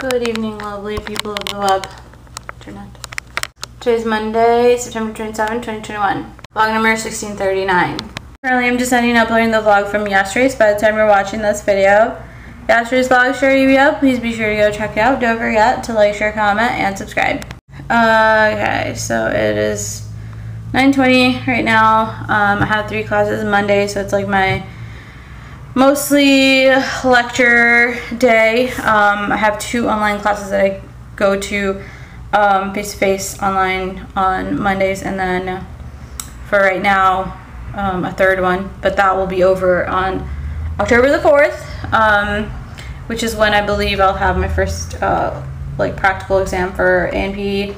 Good evening, lovely people of the web. Internet. Today's Monday, September 27, 2021. Vlog number 1639. Currently, I'm just ending uploading the vlog from yesterday's. By the time you're watching this video, yesterday's vlog should already be up. Please be sure to go check it out. Don't forget to like, share, comment, and subscribe. Okay, so it is 9:20 right now. I have 3 classes Monday, so it's like my mostly lecture day. I have 2 online classes that I go to face-to-face online on Mondays, and then for right now a 3rd one, but that will be over on October the 4th, which is when I believe I'll have my first like practical exam for ANP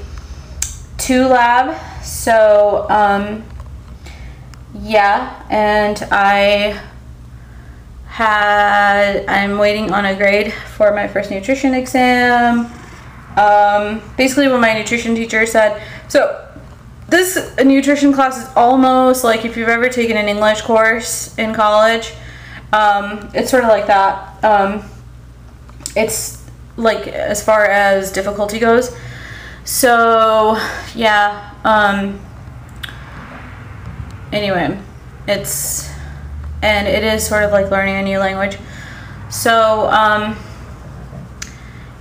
2 lab. So yeah, and I'm waiting on a grade for my first nutrition exam. Basically what my nutrition teacher said, so this nutrition class is almost like if you've ever taken an English course in college. It's sort of like that. It's like as far as difficulty goes. So yeah, anyway, it is sort of like learning a new language. So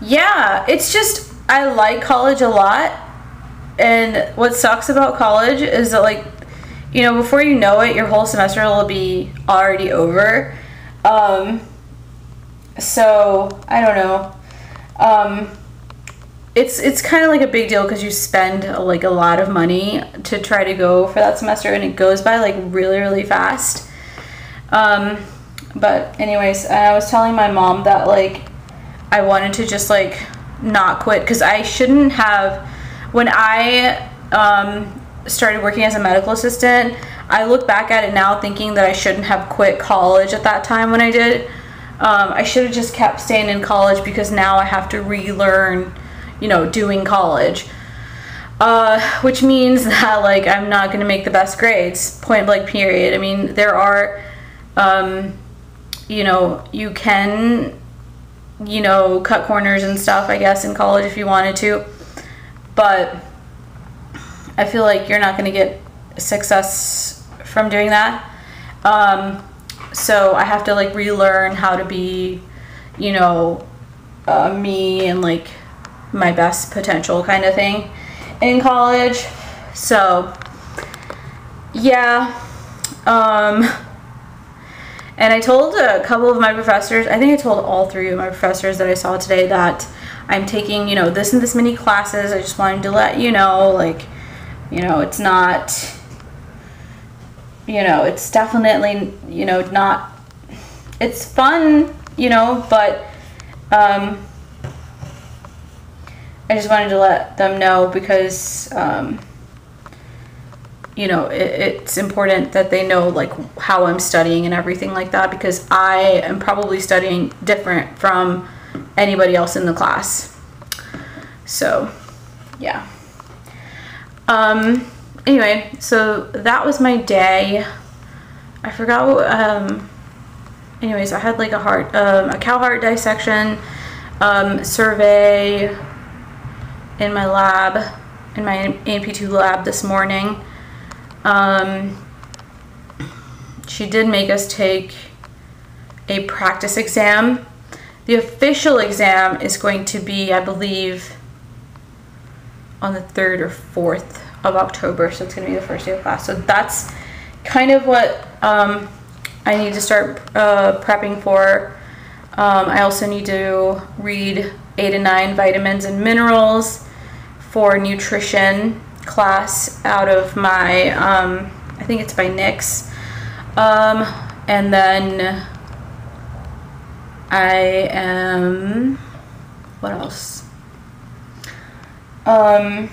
yeah, it's just, I like college a lot, and what sucks about college is that, like, you know, before you know it, your whole semester will be already over. So I don't know. It's kind of like a big deal because you spend like a lot of money to try to go for that semester, and it goes by like really fast. But anyways, I was telling my mom that like I wanted to just like not quit, because I shouldn't have. When I started working as a medical assistant, I look back at it now thinking that I shouldn't have quit college at that time when I did. I should have just kept staying in college, because now I have to relearn, you know, doing college, which means that like I'm not going to make the best grades, point blank period. I mean, there are you know, you can, you know, cut corners and stuff, I guess, in college if you wanted to, but I feel like you're not going to get success from doing that. So I have to like relearn how to be, you know, me and like my best potential kind of thing in college. So yeah, and I told a couple of my professors, I think I told all 3 of my professors that I saw today, that I'm taking, you know, this and this many classes. I just wanted to let you know, like, you know, it's not, you know, it's definitely, you know, not, it's fun, you know, but I just wanted to let them know, because you know, it's important that they know like how I'm studying and everything like that, because I am probably studying different from anybody else in the class. So yeah, anyway, so that was my day. I forgot what, anyways, I had like a cow heart dissection survey in my lab, in my ANP2 lab this morning. She did make us take a practice exam. The official exam is going to be, I believe, on the 3rd or 4th of October, so it's going to be the first day of class. So that's kind of what I need to start prepping for. I also need to read 8 and 9 vitamins and minerals for nutrition class out of my I think it's by Nix, and then I am, what else, and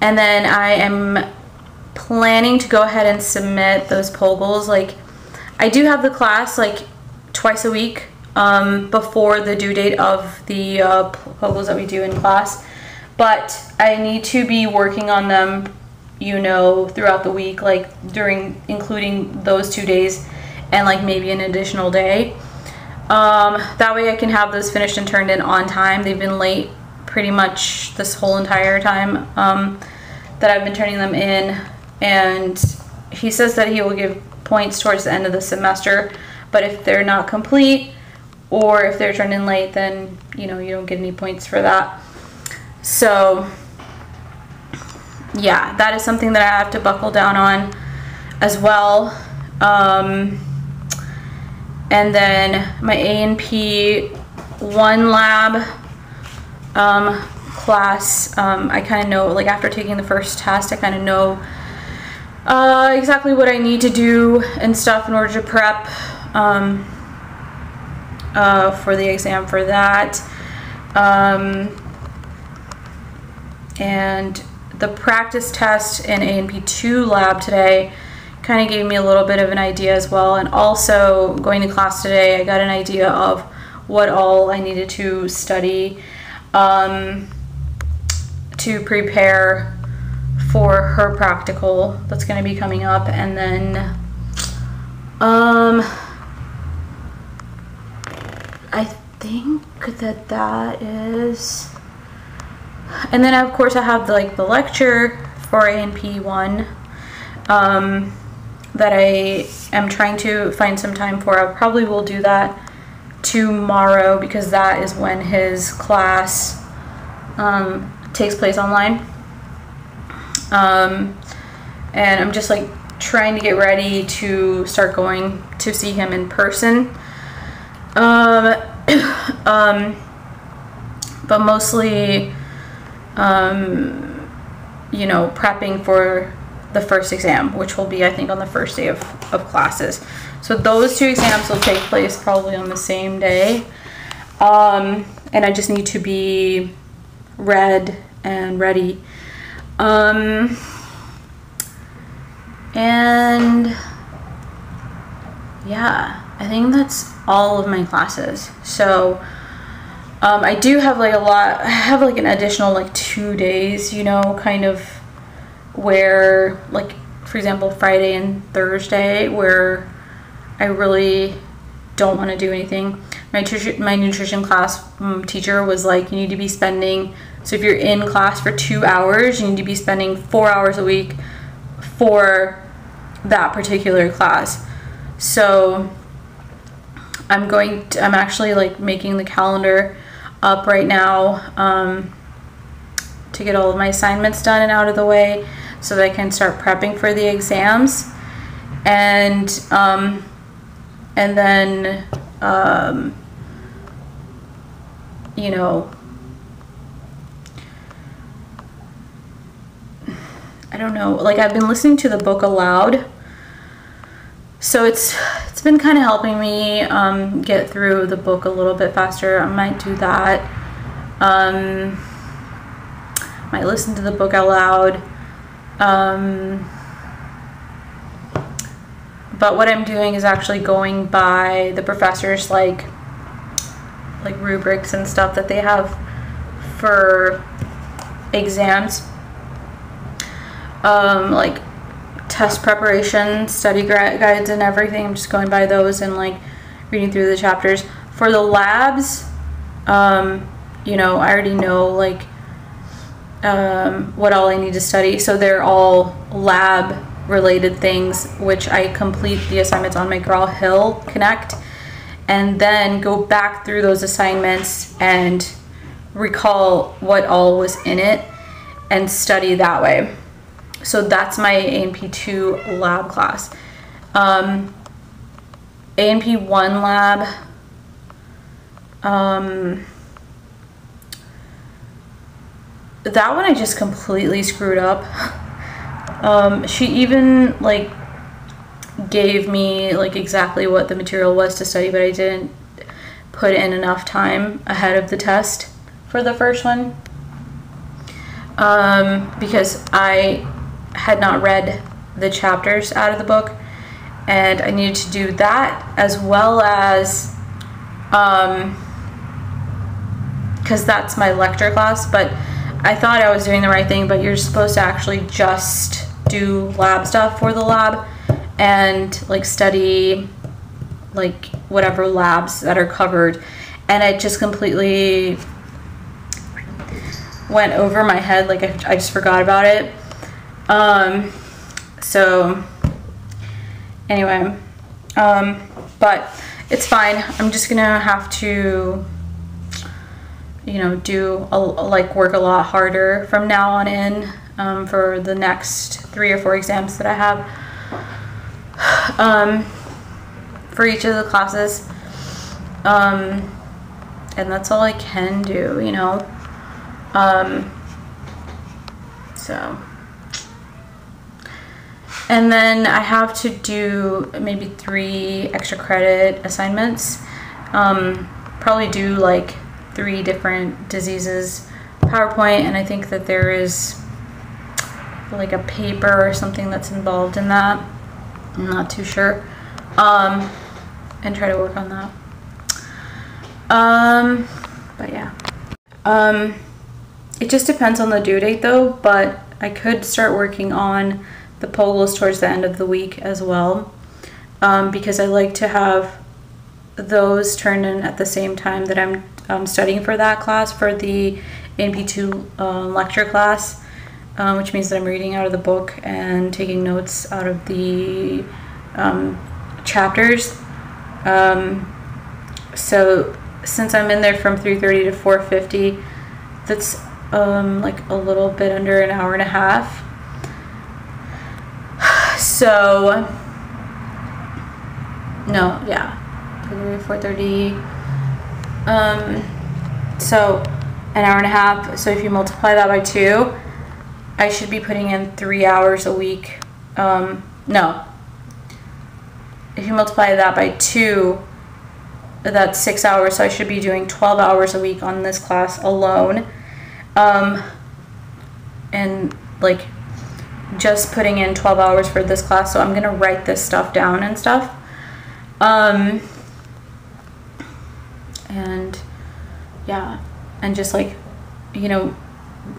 then I am planning to go ahead and submit those POGLs. Like, I do have the class like twice a week before the due date of the POGLs that we do in class, but I need to be working on them you know, throughout the week, like including those 2 days and like maybe an additional day. That way I can have those finished and turned in on time. They've been late pretty much this whole entire time that I've been turning them in, and he says that he will give points towards the end of the semester, but if they're not complete or if they're turned in late, then you know, you don't get any points for that. So yeah, that is something that I have to buckle down on as well. And then my A&P 1 lab class, I kind of know, like after taking the first test, I kind of know exactly what I need to do and stuff in order to prep for the exam for that. And the practice test in A&P 2 lab today kind of gave me a little bit of an idea as well. And also going to class today, I got an idea of what all I needed to study to prepare for her practical that's going to be coming up. And then I think that is, and then of course I have like the lecture for A&P 1 that I am trying to find some time for. I probably will do that tomorrow because that is when his class takes place online. And I'm just like trying to get ready to start going to see him in person. But mostly, you know, prepping for the first exam, which will be, I think, on the first day of classes. So those 2 exams will take place probably on the same day. And I just need to be read and ready. And yeah, I think that's all of my classes. So I do have like I have like an additional like 2 days, you know, kind of where, like, for example, Friday and Thursday, where I really don't want to do anything. My nutrition class teacher was like, you need to be spending, so if you're in class for 2 hours, you need to be spending 4 hours a week for that particular class. So I'm actually like making the calendar up right now to get all of my assignments done and out of the way so that I can start prepping for the exams. And then you know, I don't know, like I've been listening to the book aloud, so it's been kind of helping me get through the book a little bit faster. I might do that. Might listen to the book out loud. But what I'm doing is actually going by the professors like rubrics and stuff that they have for exams, like test preparation, study guides and everything. I'm just going by those and like reading through the chapters. For the labs, you know, I already know like what all I need to study, so they're all lab related things, which I complete the assignments on McGraw-Hill Connect and then go back through those assignments and recall what all was in it and study that way. So that's my A&P 2 lab class. A&P 1 lab, that one I just completely screwed up. She even like gave me like exactly what the material was to study, but I didn't put in enough time ahead of the test for the first one, because I had not read the chapters out of the book, and I needed to do that as well as because that's my lecture class. But I thought I was doing the right thing, but you're supposed to actually just do lab stuff for the lab and like study like whatever labs that are covered, and it just completely went over my head. Like I just forgot about it. So anyway, but it's fine. I'm just gonna have to, you know, work a lot harder from now on in, for the next 3 or 4 exams that I have, for each of the classes, and that's all I can do, you know. So, and then I have to do maybe 3 extra credit assignments, probably do like 3 different diseases PowerPoint, and I think that there is like a paper or something that's involved in that. I'm not too sure, and try to work on that. But yeah, it just depends on the due date though, but I could start working on the POGLs towards the end of the week as well, because I like to have those turned in at the same time that I'm studying for that class, for the NP2 lecture class, which means that I'm reading out of the book and taking notes out of the chapters. So since I'm in there from 3:30 to 4:50, that's like a little bit under an hour and a half. So no, yeah, 4:30. So an hour and a half. So if you multiply that by 2, I should be putting in 3 hours a week. No, if you multiply that by 2, that's 6 hours. So I should be doing 12 hours a week on this class alone. And like just putting in 12 hours for this class. So I'm gonna write this stuff down and stuff. And yeah, and just like, you know,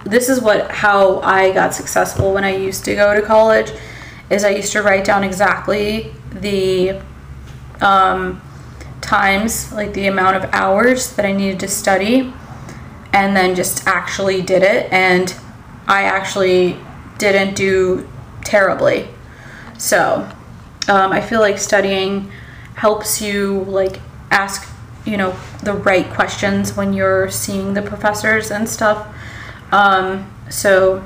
this is how I got successful when I used to go to college, is I used to write down exactly the times, like the amount of hours that I needed to study, and then just actually did it, and I actually didn't do terribly. So I feel like studying helps you like ask, you know, the right questions when you're seeing the professors and stuff. So,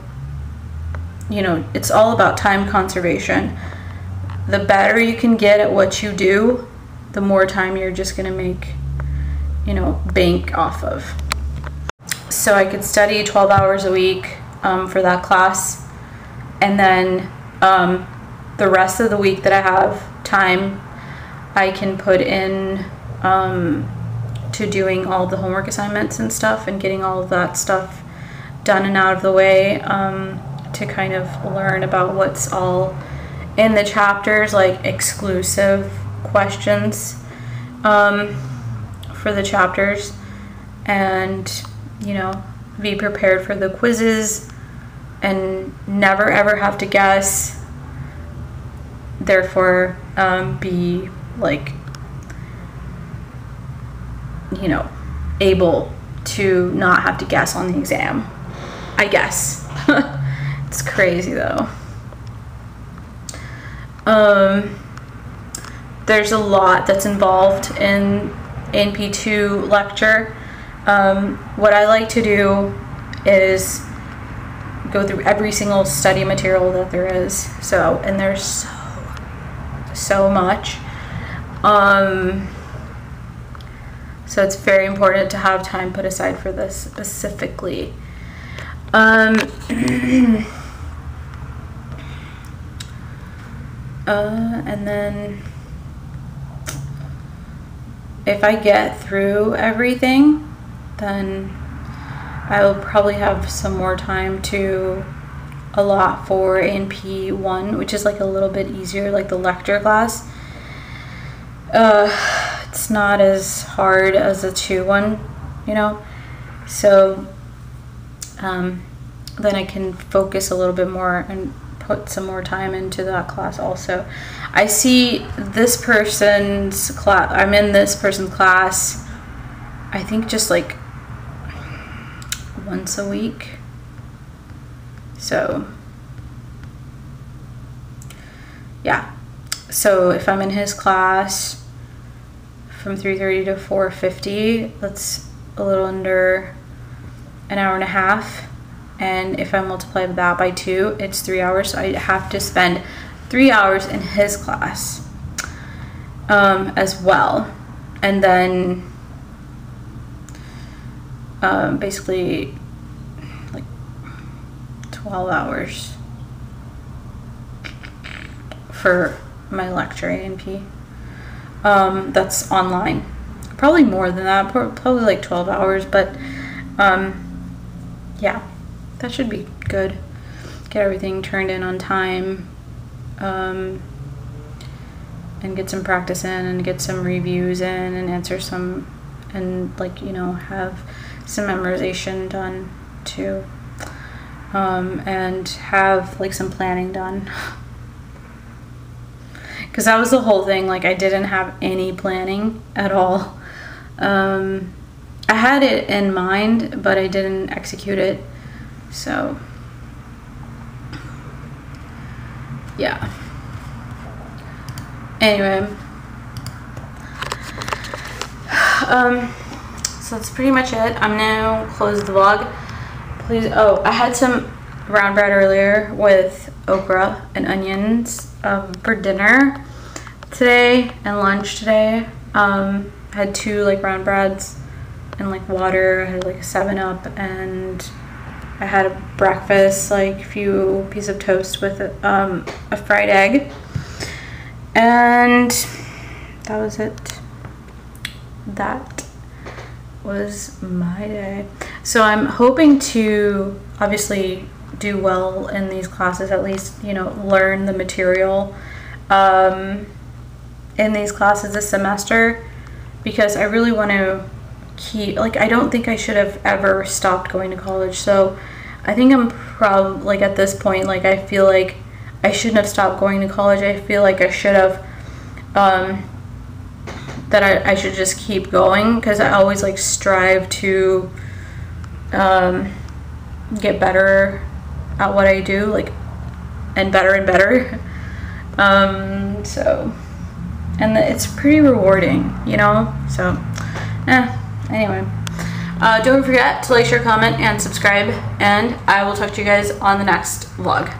you know, it's all about time conservation. The better you can get at what you do, the more time you're just gonna make, you know, bank off of. So I could study 12 hours a week for that class, and then the rest of the week that I have time, I can put in to doing all the homework assignments and stuff, and getting all of that stuff done and out of the way, to kind of learn about what's all in the chapters, like exclusive questions for the chapters, and, you know, be prepared for the quizzes and never ever have to guess. Therefore, be like, you know, able to not have to guess on the exam, I guess. It's crazy though. There's a lot that's involved in NP2 lecture. What I like to do is go through every single study material that there is. So, and there's so much. So it's very important to have time put aside for this specifically. And then if I get through everything, then I will probably have some more time to allot for NP1, which is like a little bit easier, like the lecture class. It's not as hard as the 2 one, you know, so then I can focus a little bit more and put some more time into that class also. I see this person's class, I'm in this person's class, I think just like once a week. So yeah, so if I'm in his class from 3:30 to 4:50, that's a little under an hour and a half. And if I multiply that by 2, it's 3 hours. So I have to spend 3 hours in his class as well. And then basically like 12 hours for my lecture A&P. That's online. Probably more than that, probably like 12 hours, but yeah, that should be good. Get everything turned in on time, and get some practice in, and get some reviews in, and answer some, and like, you know, have some memorization done too, and have like some planning done. Because that was the whole thing, like I didn't have any planning at all. I had it in mind, but I didn't execute it. So yeah. Anyway, so that's pretty much it. I'm gonna close the vlog. Please, oh, I had some brown bread earlier with okra and onions for dinner today and lunch today. I had 2 like brown breads and like water. I had like a 7-Up, and I had a breakfast, like a few pieces of toast with a fried egg, and that was it. That was my day. So I'm hoping to obviously do well in these classes, at least, you know, learn the material in these classes this semester, because I really want to keep, like, I don't think I should have ever stopped going to college. So I think I'm probably, like, at this point, like, I feel like I shouldn't have stopped going to college. I feel like I should have, that I should just keep going, because I always like strive to get better at what I do, like, and better. So, and it's pretty rewarding, you know. So anyway, don't forget to like, share, comment, and subscribe, and I will talk to you guys on the next vlog.